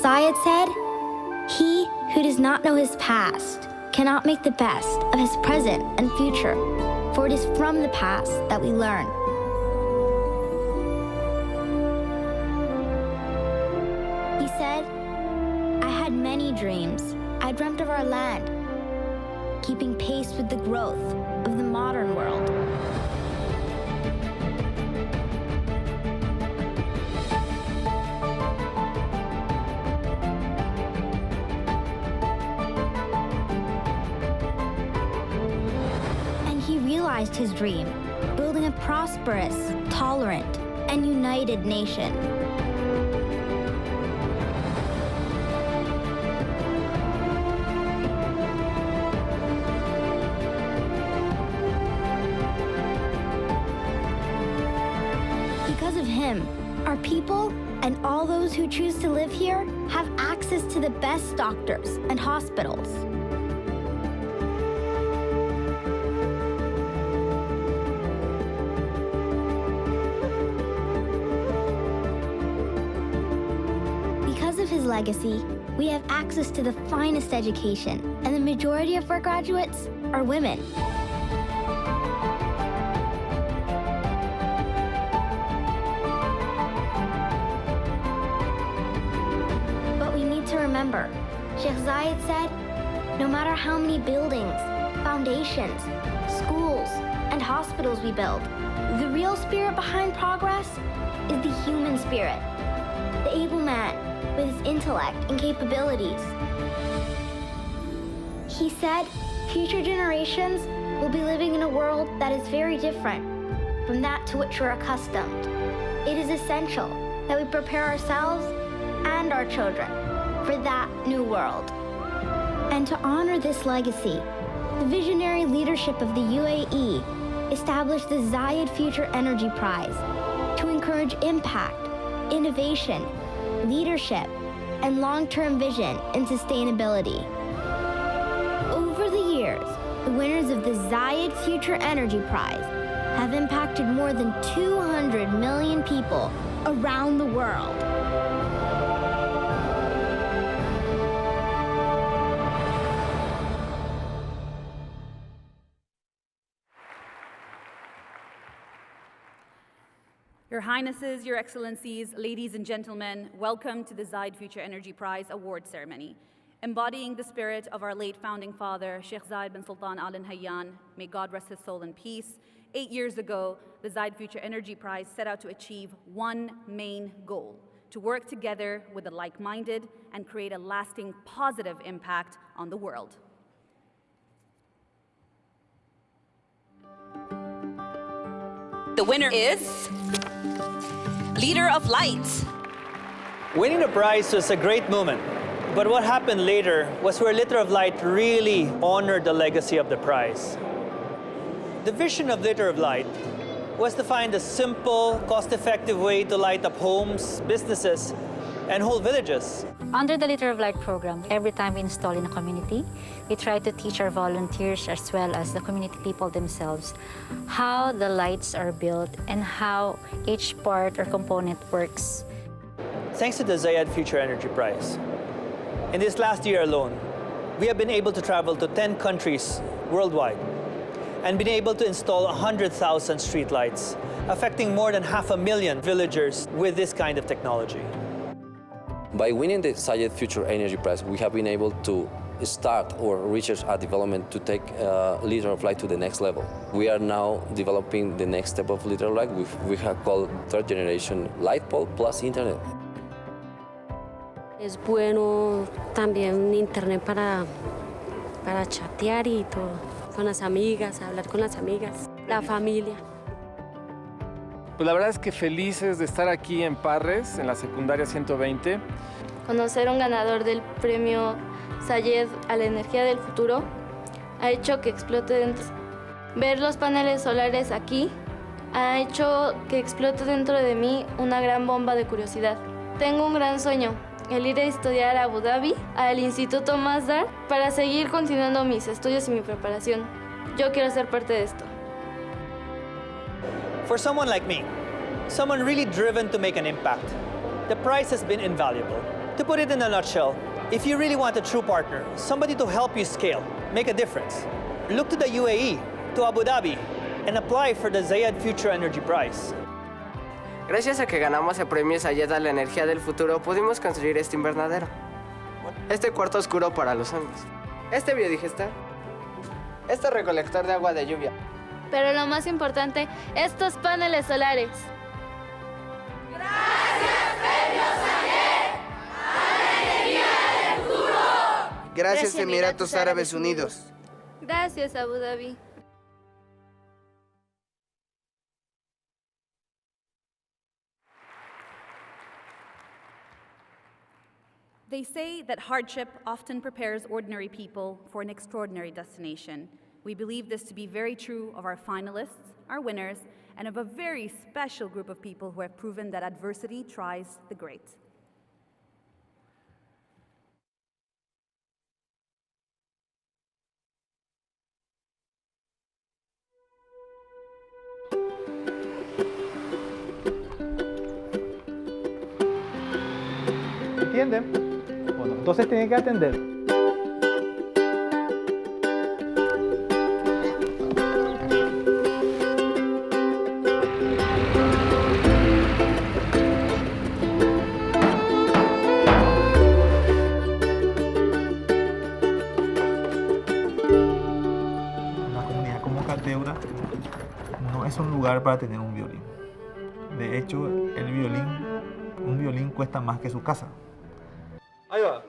Zayed said, "He who does not know his past cannot make the best of his present and future, for it is from the past that we learn." He said, "I had many dreams. I dreamt of our land, keeping pace with the growth of the modern world. And he realized his dream, building a prosperous, tolerant, and united nation. Because of him, our people and all those who choose to live here have access to the best doctors and hospitals. Because of his legacy, we have access to the finest education, and the majority of our graduates are women. Remember, Sheikh Zayed said, no matter how many buildings, foundations, schools, and hospitals we build, the real spirit behind progress is the human spirit, the able man with his intellect and capabilities. He said, future generations will be living in a world that is very different from that to which we're accustomed. It is essential that we prepare ourselves and our children for that new world. And to honor this legacy, the visionary leadership of the UAE established the Zayed Future Energy Prize to encourage impact, innovation, leadership, and long-term vision and sustainability. Over the years, the winners of the Zayed Future Energy Prize have impacted more than 200 million people around the world. Your Highnesses, Your Excellencies, ladies and gentlemen, welcome to the Zayed Future Energy Prize award ceremony. Embodying the spirit of our late founding father, Sheikh Zayed bin Sultan Al Nahyan, may God rest his soul in peace, 8 years ago, the Zayed Future Energy Prize set out to achieve one main goal: to work together with the like-minded and create a lasting positive impact on the world. The winner is Leader of Light. Winning the prize was a great moment, but what happened later was where Leader of Light really honored the legacy of the prize. The vision of Leader of Light was to find a simple, cost-effective way to light up homes, businesses, and whole villages. Under the Leader of Light program, every time we install in a community, we try to teach our volunteers as well as the community people themselves how the lights are built and how each part or component works. Thanks to the Zayed Future Energy Prize, in this last year alone, we have been able to travel to 10 countries worldwide and been able to install 100,000 streetlights, affecting more than 500,000 villagers with this kind of technology. By winning the Zayed Future Energy Prize, we have been able to start our research and development to take Leader of Light to the next level. We are now developing the next step of Leader of Light, which we have called third generation light pole plus internet. Es bueno también internet para chatear y todo, con las amigas, hablar con las amigas, la familia. Pues la verdad es que felices de estar aquí en Parres, en la secundaria 120. Conocer a un ganador del premio Zayed a la energía del futuro ha hecho que explote dentro. Ver los paneles solares aquí ha hecho que explote dentro de mí una gran bomba de curiosidad. Tengo un gran sueño, el ir a estudiar a Abu Dhabi, al Instituto Masdar, para seguir continuando mis estudios y mi preparación. Yo quiero ser parte de esto. For someone like me, someone really driven to make an impact, the prize has been invaluable. To put it in a nutshell, if you really want a true partner, somebody to help you scale, make a difference, look to the UAE, to Abu Dhabi, and apply for the Zayed Future Energy Prize. Gracias a que ganamos el premio Zayed a la energía del futuro, pudimos construir este invernadero, este cuarto oscuro para los zombies, este biodigestor, este recolector de agua de lluvia. Pero lo más importante, estos paneles solares. Gracias, Emiratos Árabes Unidos. Gracias, Abu Dhabi. They say that hardship often prepares ordinary people for an extraordinary destination. We believe this to be very true of our finalists, our winners, and of a very special group of people who have proven that adversity tries the great. ¿Entienden? Bueno, entonces tienen que atender. Una comunidad como Cateura no es un lugar para tener un violín. De hecho, un violín cuesta más que su casa. Ahí va.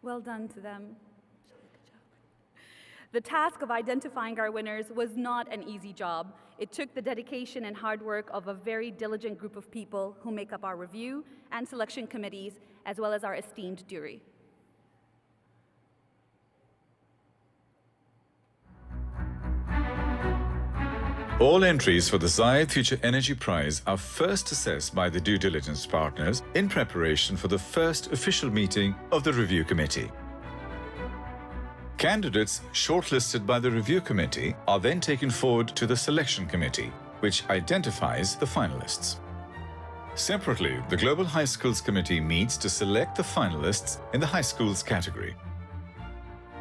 Well done to them. The task of identifying our winners was not an easy job. It took the dedication and hard work of a very diligent group of people who make up our review and selection committees, as well as our esteemed jury. All entries for the Zayed Future Energy Prize are first assessed by the due diligence partners in preparation for the first official meeting of the review committee. Candidates shortlisted by the review committee are then taken forward to the selection committee, which identifies the finalists. Separately, the Global High Schools Committee meets to select the finalists in the high schools category.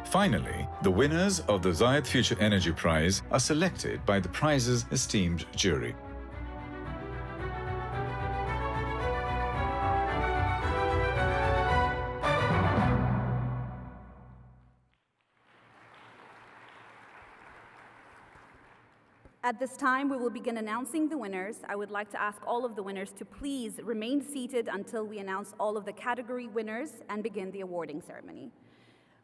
Finally, the winners of the Zayed Future Energy Prize are selected by the prize's esteemed jury. At this time, we will begin announcing the winners. I would like to ask all of the winners to please remain seated until we announce all of the category winners and begin the awarding ceremony.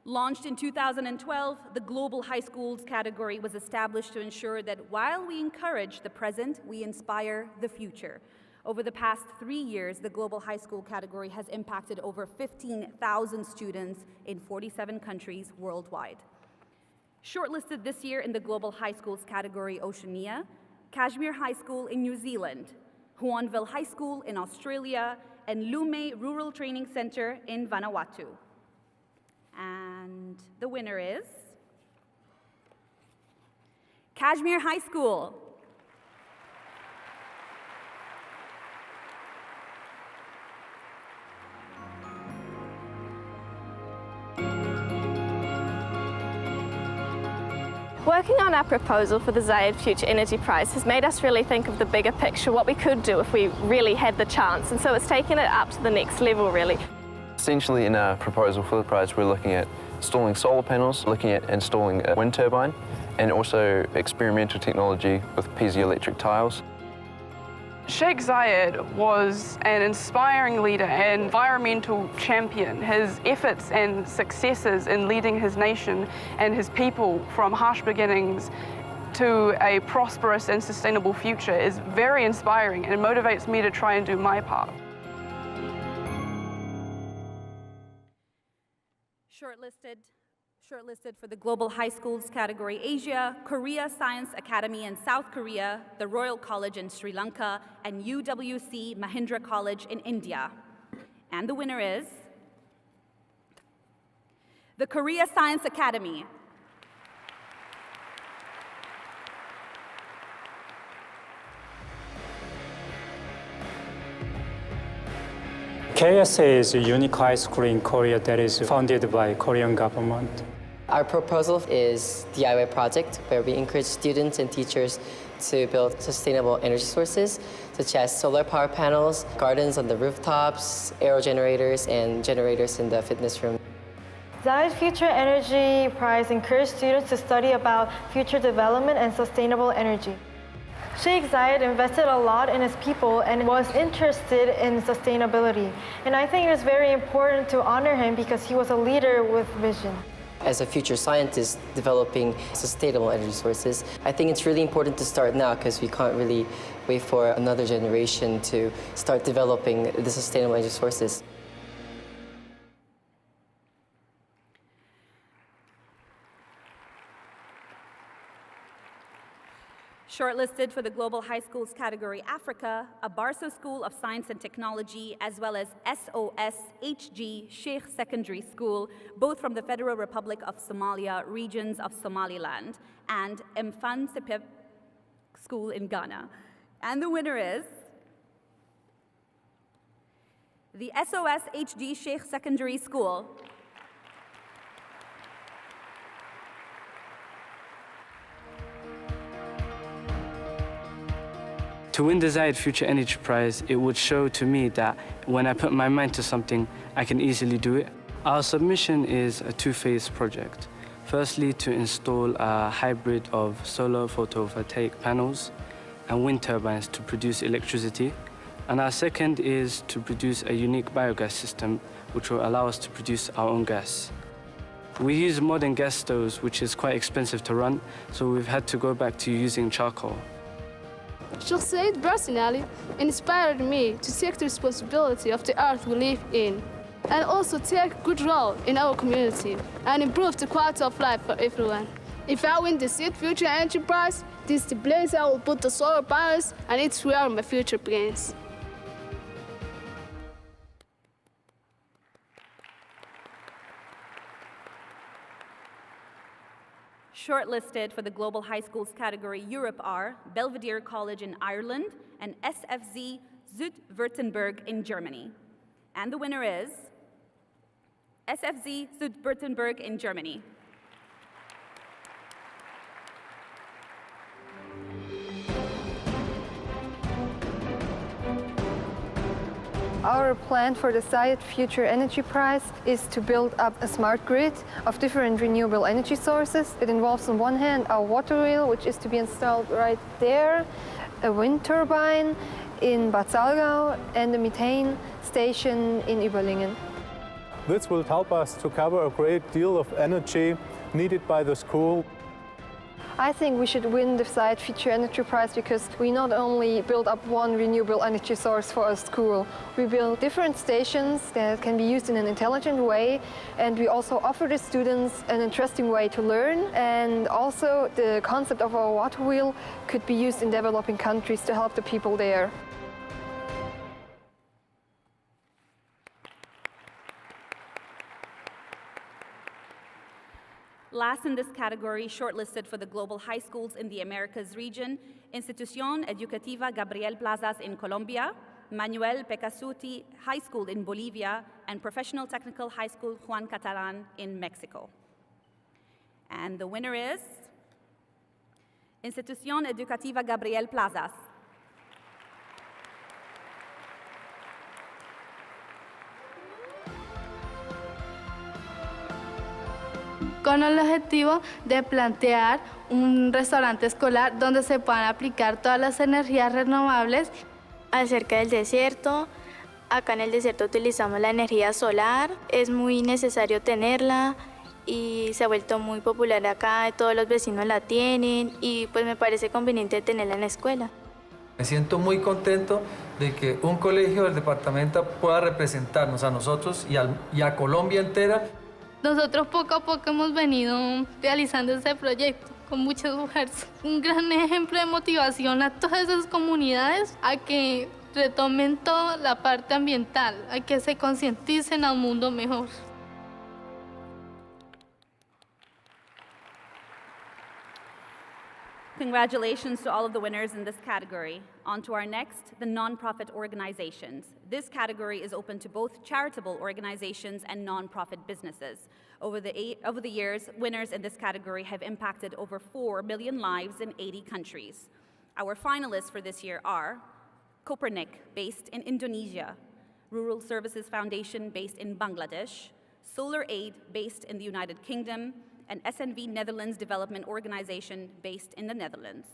Launched in 2012, the Global High Schools category was established to ensure that while we encourage the present, we inspire the future. Over the past 3 years, the Global High School category has impacted over 15,000 students in 47 countries worldwide. Shortlisted this year in the Global High Schools category Oceania, Kashmir High School in New Zealand, Huonville High School in Australia, and Lume Rural Training Center in Vanuatu. And the winner is Kashmir High School. Working on our proposal for the Zayed Future Energy Prize has made us really think of the bigger picture, what we could do if we really had the chance, and so it's taken it up to the next level, really. Essentially, in our proposal for the prize, we're looking at installing solar panels, looking at installing a wind turbine, and also experimental technology with piezoelectric tiles. Sheikh Zayed was an inspiring leader and environmental champion. His efforts and successes in leading his nation and his people from harsh beginnings to a prosperous and sustainable future is very inspiring and motivates me to try and do my part. Shortlisted for the Global High Schools category Asia, Korea Science Academy in South Korea, the Royal College in Sri Lanka, and UWC Mahindra College in India. And the winner is the Korea Science Academy. KSA is a unique high school in Korea that is funded by Korean government. Our proposal is DIY project where we encourage students and teachers to build sustainable energy sources such as solar power panels, gardens on the rooftops, aero generators, and generators in the fitness room. Zayed Future Energy Prize encourages students to study about future development and sustainable energy. Sheikh Zayed invested a lot in his people and was interested in sustainability. And I think it is very important to honor him because he was a leader with vision. As a future scientist developing sustainable energy sources, I think it's really important to start now because we can't really wait for another generation to start developing the sustainable energy sources. Shortlisted for the Global High Schools category Africa, a Barso School of Science and Technology, as well as SOS HG Sheikh Secondary School, both from the Federal Republic of Somalia, regions of Somaliland, and Mfan Sepep School in Ghana. And the winner is the SOS HG Sheikh Secondary School. To win the Zayed Future Energy Prize, it would show to me that when I put my mind to something, I can easily do it. Our submission is a two-phase project. Firstly, to install a hybrid of solar photovoltaic panels and wind turbines to produce electricity. And our second is to produce a unique biogas system, which will allow us to produce our own gas. We use modern gas stoves, which is quite expensive to run, so we've had to go back to using charcoal. Sheikh Zayed personally inspired me to take the responsibility of the earth we live in, and also take a good role in our community and improve the quality of life for everyone. If I win the Zayed Future Energy Prize, this is the place I will put the solar panels, and it's where my future begins. Shortlisted for the Global High Schools category Europe are Belvedere College in Ireland and SFZ Südwürttemberg in Germany. And the winner is SFZ Südwürttemberg in Germany. Our plan for the Zayed Future Energy Prize is to build up a smart grid of different renewable energy sources. It involves on one hand our water wheel, which is to be installed right there, a wind turbine in Bad Salgau, and a methane station in Überlingen. This will help us to cover a great deal of energy needed by the school. I think we should win the Zayed Future Energy Prize because we not only build up one renewable energy source for our school, we build different stations that can be used in an intelligent way, and we also offer the students an interesting way to learn, and also the concept of our water wheel could be used in developing countries to help the people there. Last in this category, shortlisted for the Global High Schools in the Americas region, Institución Educativa Gabriel Plazas in Colombia, Manuel Pecasuti High School in Bolivia, and Professional Technical High School Juan Catalan in Mexico. And the winner is Institución Educativa Gabriel Plazas. Con el objetivo de plantear un restaurante escolar donde se puedan aplicar todas las energías renovables. Acerca del desierto, acá en el desierto utilizamos la energía solar, es muy necesario tenerla y se ha vuelto muy popular acá, todos los vecinos la tienen y pues me parece conveniente tenerla en la escuela. Me siento muy contento de que un colegio del departamento pueda representarnos a nosotros y a Colombia entera. Nosotros poco a poco hemos venido realizando este proyecto con mucho esfuerzo. Un gran ejemplo de motivación a todas esas comunidades a que retomen toda la parte ambiental, a que se concienticen a un mundo mejor. Congratulations to all of the winners in this category. On to our next, the nonprofit organizations. This category is open to both charitable organizations and nonprofit businesses. Over the years, winners in this category have impacted over 4 million lives in 80 countries. Our finalists for this year are Copernic, based in Indonesia, Rural Services Foundation, based in Bangladesh, Solar Aid, based in the United Kingdom, and SNV Netherlands Development Organization based in the Netherlands.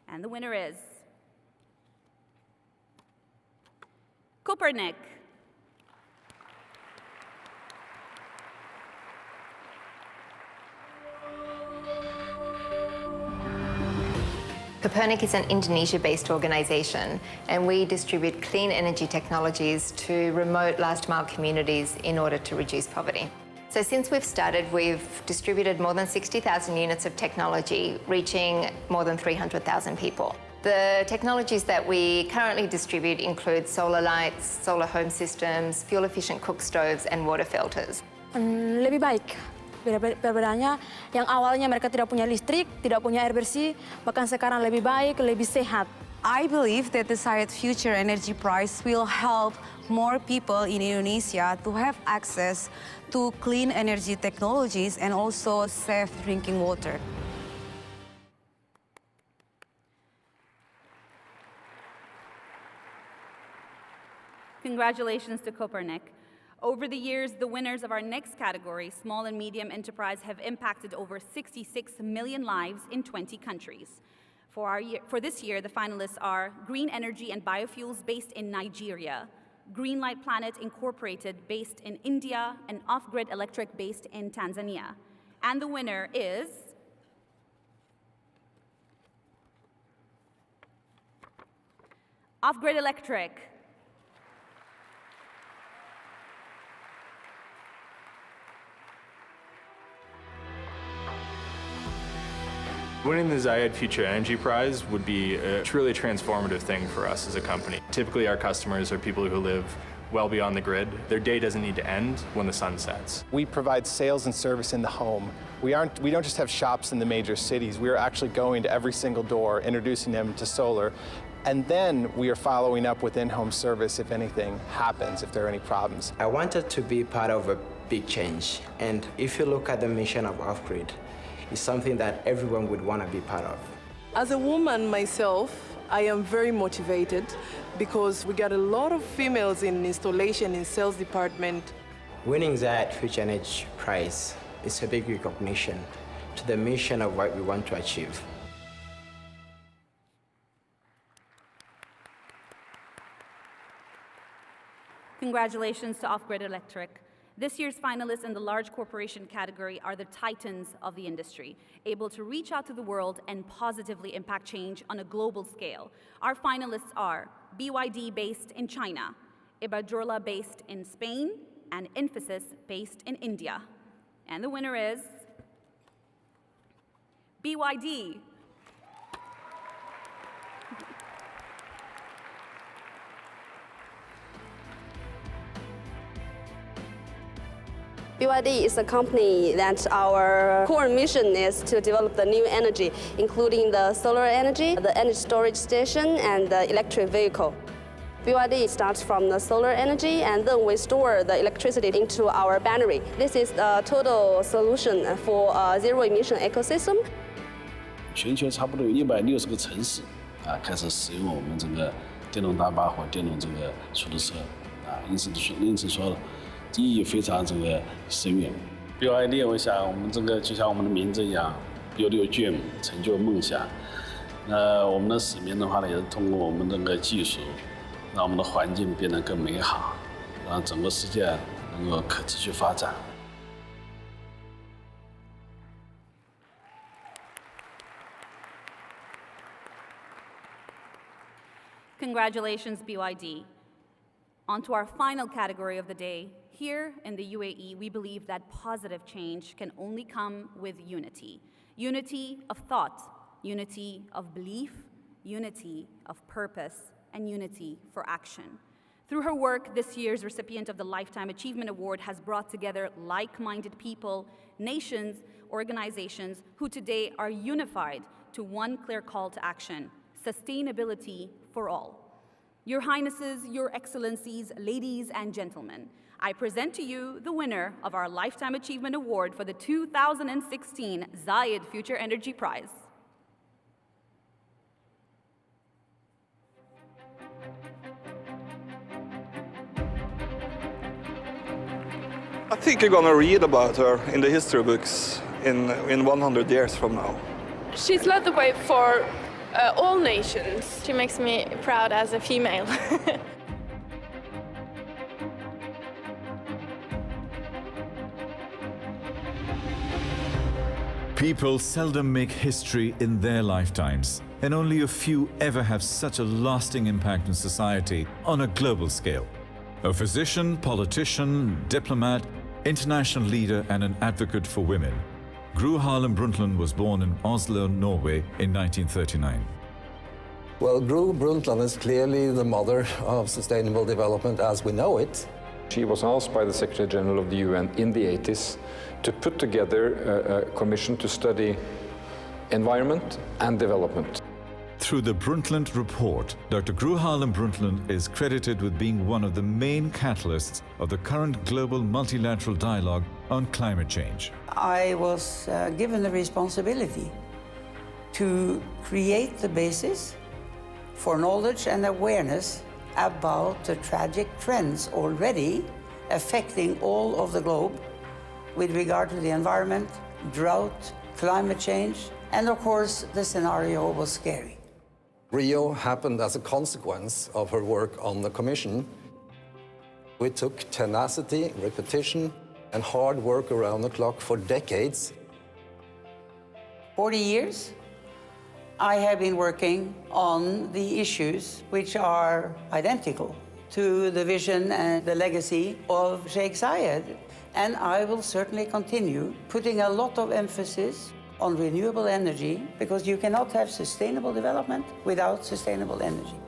And the winner is Copernic. Copernic is an Indonesia-based organization, and we distribute clean energy technologies to remote last-mile communities in order to reduce poverty. So since we've started, we've distributed more than 60,000 units of technology, reaching more than 300,000 people. The technologies that we currently distribute include solar lights, solar home systems, fuel-efficient cook stoves, and water filters. Lebih baik. Perbedaannya, yang awalnya mereka tidak punya listrik, tidak punya air bersih, bahkan sekarang lebih baik, lebih sehat. I believe that the Zayed Future Energy Prize will help more people in Indonesia to have access to clean energy technologies and also safe drinking water. Congratulations to Copernic. Over the years, the winners of our next category, small and medium enterprise, have impacted over 66 million lives in 20 countries. For this year, the finalists are Green Energy and Biofuels based in Nigeria, Green Light Planet Incorporated based in India, and Off-Grid Electric based in Tanzania. And the winner is Off-Grid Electric. Winning the Zayed Future Energy Prize would be a truly transformative thing for us as a company. Typically, our customers are people who live well beyond the grid. Their day doesn't need to end when the sun sets. We provide sales and service in the home. We don't just have shops in the major cities. We are actually going to every single door, introducing them to solar. And then we are following up with in-home service if anything happens, if there are any problems. I wanted to be part of a big change. And if you look at the mission of Off-Grid, it's something that everyone would want to be part of. As a woman myself, I am very motivated because we got a lot of females in installation in sales department. Winning Zayed Future Energy Prize is a big recognition to the mission of what we want to achieve. Congratulations to Off-Grid Electric. This year's finalists in the large corporation category are the titans of the industry, able to reach out to the world and positively impact change on a global scale. Our finalists are BYD based in China, Iberdrola based in Spain, and Infosys based in India. And the winner is BYD. BYD is a company that our core mission is to develop the new energy, including the solar energy, the energy storage station, and the electric vehicle. BYD starts from the solar energy, and then we store the electricity into our battery. This is the total solution for a zero-emission ecosystem. 全球差不多有160个城市开始使用我们这个电动大巴或电动这个出租车因此说了。 意义非常深远。BYD， 我想我们就像我们的名字一样 ，Build Your Dream， 成就梦想。那我们的使命的话呢，也是通过我们这个技术，让我们的环境变得更美好，让整个世界能够可持续发展。 Congratulations, BYD. On to our final category of the day. Here in the UAE, we believe that positive change can only come with unity. Unity of thought, unity of belief, unity of purpose, and unity for action. Through her work, this year's recipient of the Lifetime Achievement Award has brought together like-minded people, nations, organizations who today are unified to one clear call to action: sustainability for all. Your Highnesses, Your Excellencies, ladies and gentlemen, I present to you the winner of our Lifetime Achievement Award for the 2016 Zayed Future Energy Prize. I think you're gonna read about her in the history books in 100 years from now. She's led the way for all nations. She makes me proud as a female. People seldom make history in their lifetimes, and only a few ever have such a lasting impact in society on a global scale. A physician, politician, diplomat, international leader, and an advocate for women, Gro Harlem Brundtland was born in Oslo, Norway in 1939. Well, Gro Brundtland is clearly the mother of sustainable development as we know it. She was asked by the Secretary General of the UN in the 80s to put together a commission to study environment and development. Through the Brundtland Report, Dr. Gro Harlem Brundtland is credited with being one of the main catalysts of the current global multilateral dialogue on climate change. I was given the responsibility to create the basis for knowledge and awareness about the tragic trends already affecting all of the globe with regard to the environment, drought, climate change, and of course, the scenario was scary. Rio happened as a consequence of her work on the Commission. We took tenacity, repetition, and hard work around the clock for decades. 40 years, I have been working on the issues which are identical to the vision and the legacy of Sheikh Zayed. And I will certainly continue putting a lot of emphasis on renewable energy, because you cannot have sustainable development without sustainable energy.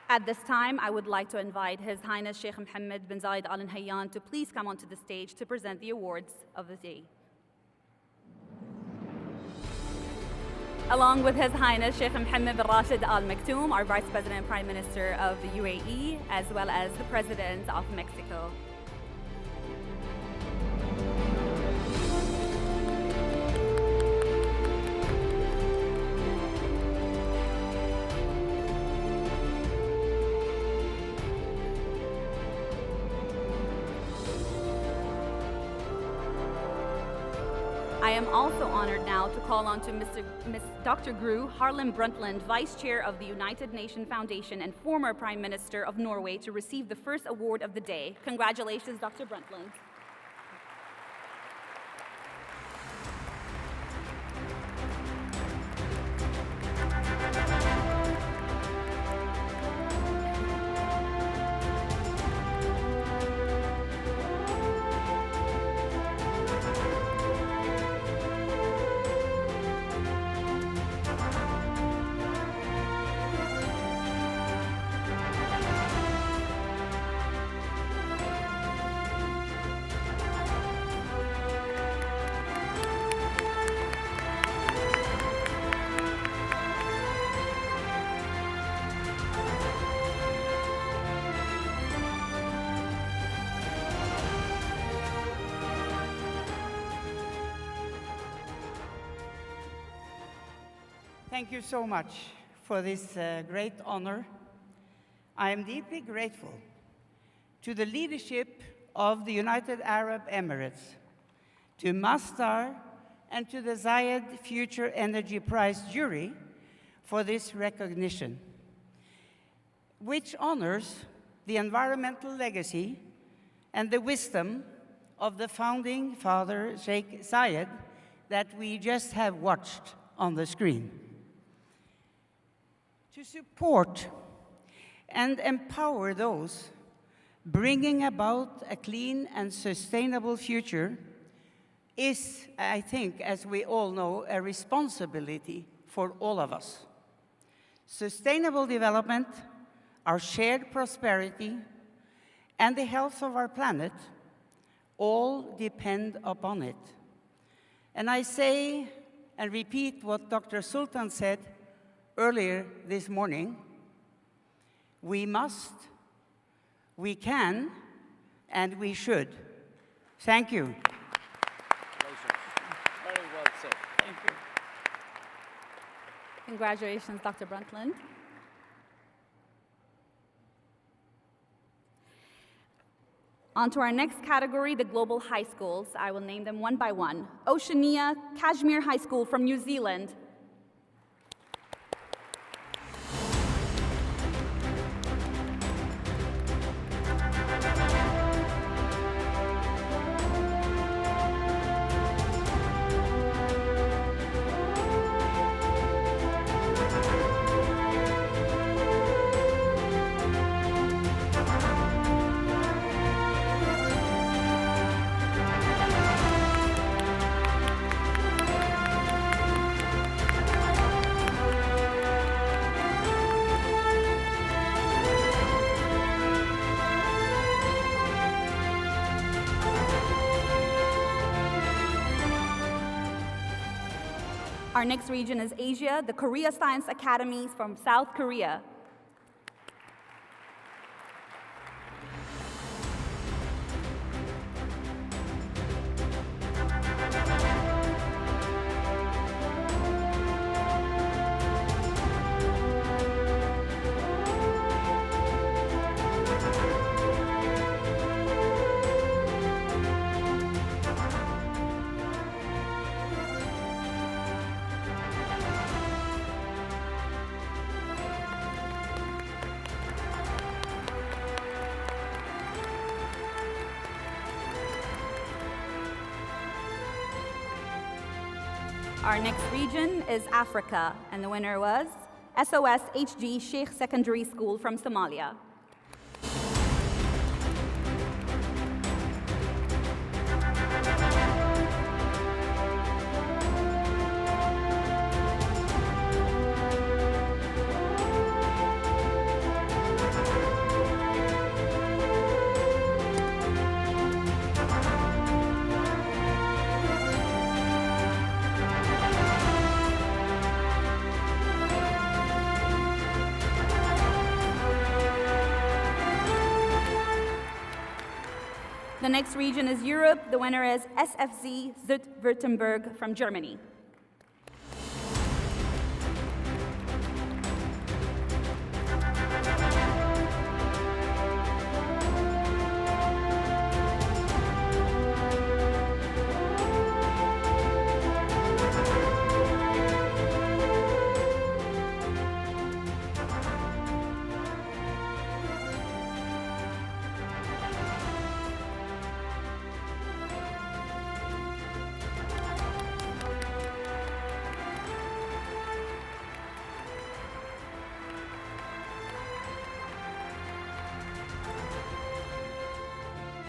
At this time, I would like to invite His Highness Sheikh Mohammed bin Zayed Al Nahyan to please come onto the stage to present the awards of the day. Along with His Highness Sheikh Mohammed bin Rashid Al Maktoum, our Vice President and Prime Minister of the UAE, as well as the President of Mexico. I am also honored now to call on to Dr. Gro Harlem Brundtland, Vice Chair of the United Nations Foundation and former Prime Minister of Norway, to receive the first award of the day. Congratulations, Dr. Brundtland. Thank you so much for this great honor. I am deeply grateful to the leadership of the United Arab Emirates, to Mastar, and to the Zayed Future Energy Prize jury for this recognition, which honors the environmental legacy and the wisdom of the founding father, Sheikh Zayed, that we just have watched on the screen. To support and empower those bringing about a clean and sustainable future is, I think, as we all know, a responsibility for all of us. Sustainable development, our shared prosperity, and the health of our planet all depend upon it. And I say and repeat what Dr. Sultan said earlier this morning: we must, we can, and we should. Thank you. Very well said. Thank you. Congratulations, Dr. Brundtland. On to our next category, the global high schools. I will name them one by one. Oceania Kashmir High School from New Zealand. Our next region is Asia, the Korea Science Academies from South Korea. Our next region is Africa, and the winner was SOS HG Sheikh Secondary School from Somalia. The next region is Europe. The winner is SFZ Zuid-Württemberg from Germany.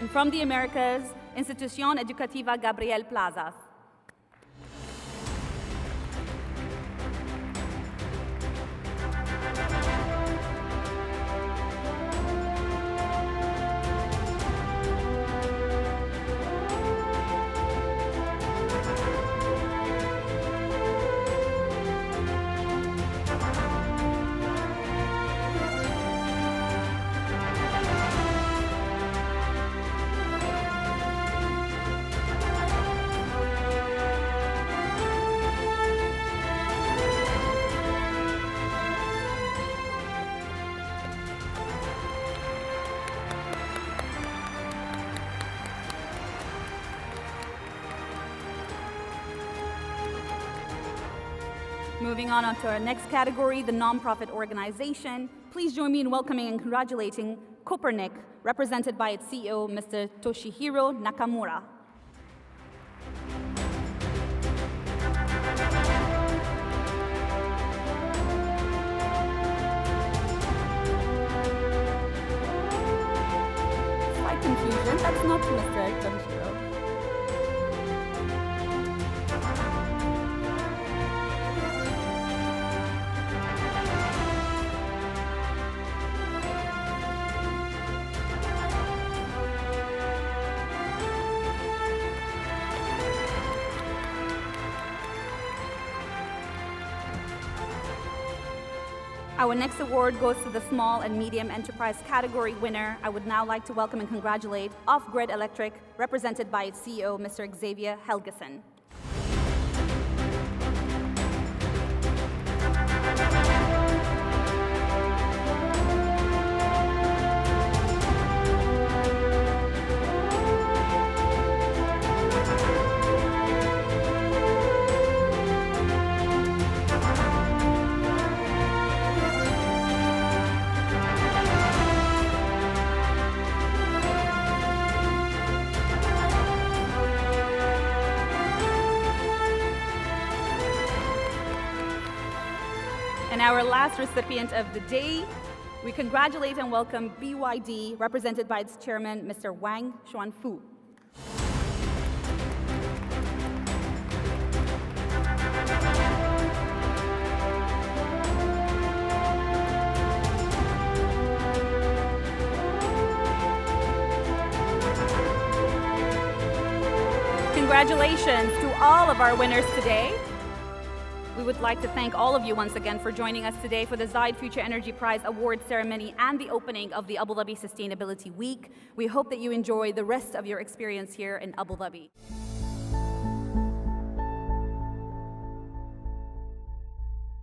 And from the Americas, Institución Educativa Gabriel Plazas. Moving on to our next category, the nonprofit organization. Please join me in welcoming and congratulating Copernic, represented by its CEO, Mr. Toshihiro Nakamura. Slight confusion, that's not Mr. Toshihiro. Our next award goes to the small and medium enterprise category winner. I would now like to welcome and congratulate Off Grid Electric, represented by its CEO, Mr. Xavier Helgesen. And our last recipient of the day, we congratulate and welcome BYD, represented by its chairman, Mr. Wang Xuanfu. Congratulations to all of our winners today. We would like to thank all of you once again for joining us today for the Zayed Future Energy Prize award ceremony and the opening of the Abu Dhabi Sustainability Week. We hope that you enjoy the rest of your experience here in Abu Dhabi.